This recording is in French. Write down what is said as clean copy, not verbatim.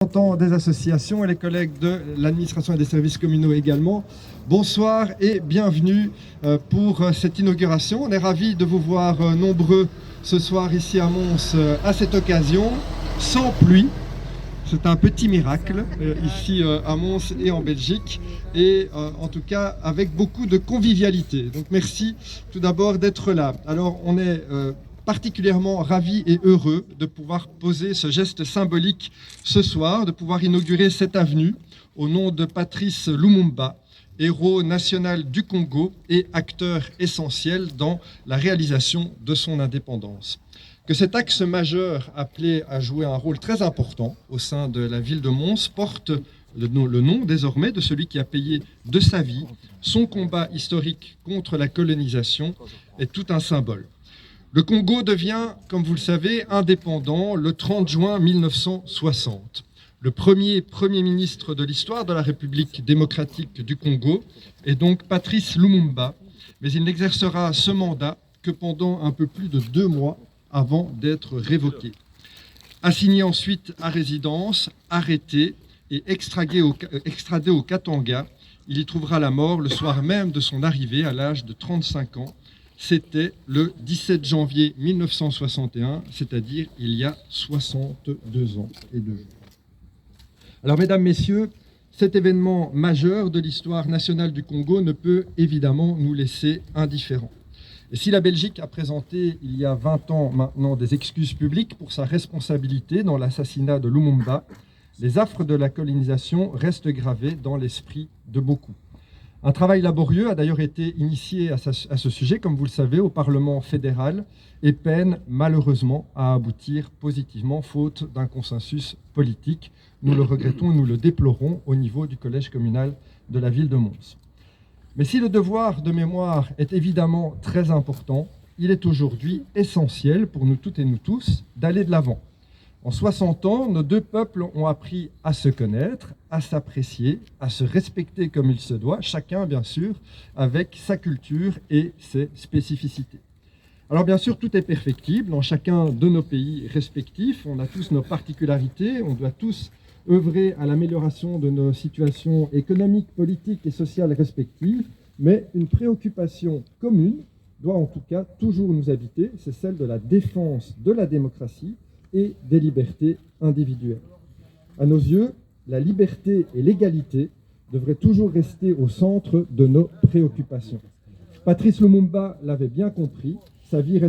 Représentants des associations et les collègues de l'administration et des services communaux également. Bonsoir et bienvenue pour cette inauguration. On est ravis de vous voir nombreux ce soir ici à Mons à cette occasion, sans pluie. C'est un petit miracle ici à Mons et en Belgique, et en tout cas avec beaucoup de convivialité. Donc merci tout d'abord d'être là. Alors on est particulièrement ravis et heureux de pouvoir poser ce geste symbolique ce soir, de pouvoir inaugurer cette avenue au nom de Patrice Lumumba, héros national du Congo et acteur essentiel dans la réalisation de son indépendance. Que cet axe majeur appelé à jouer un rôle très important au sein de la ville de Mons porte le nom désormais de celui qui a payé de sa vie son combat historique contre la colonisation est tout un symbole. Le Congo devient, comme vous le savez, indépendant le 30 juin 1960. Le premier ministre de l'histoire de la République démocratique du Congo est donc Patrice Lumumba, mais il n'exercera ce mandat que pendant un peu plus de 2 mois avant d'être révoqué. Assigné ensuite à résidence, arrêté et extradé au Katanga, il y trouvera la mort le soir même de son arrivée à l'âge de 35 ans. C'était le 17 janvier 1961, c'est-à-dire il y a 62 ans et 2 jours. Alors, mesdames, messieurs, cet événement majeur de l'histoire nationale du Congo ne peut évidemment nous laisser indifférents. Et si la Belgique a présenté il y a 20 ans maintenant des excuses publiques pour sa responsabilité dans l'assassinat de Lumumba, les affres de la colonisation restent gravées dans l'esprit de beaucoup. Un travail laborieux a d'ailleurs été initié à ce sujet, comme vous le savez, au Parlement fédéral et peine malheureusement à aboutir positivement, faute d'un consensus politique. Nous le regrettons, nous le déplorons au niveau du collège communal de la ville de Mons. Mais si le devoir de mémoire est évidemment très important, il est aujourd'hui essentiel pour nous toutes et nous tous d'aller de l'avant. En 60 ans, nos deux peuples ont appris à se connaître, à s'apprécier, à se respecter comme il se doit, chacun bien sûr avec sa culture et ses spécificités. Alors bien sûr, tout est perfectible dans chacun de nos pays respectifs, on a tous nos particularités, on doit tous œuvrer à l'amélioration de nos situations économiques, politiques et sociales respectives, mais une préoccupation commune doit en tout cas toujours nous habiter, c'est celle de la défense de la démocratie et des libertés individuelles. À nos yeux, la liberté et l'égalité devraient toujours rester au centre de nos préoccupations. Patrice Lumumba l'avait bien compris, sa vie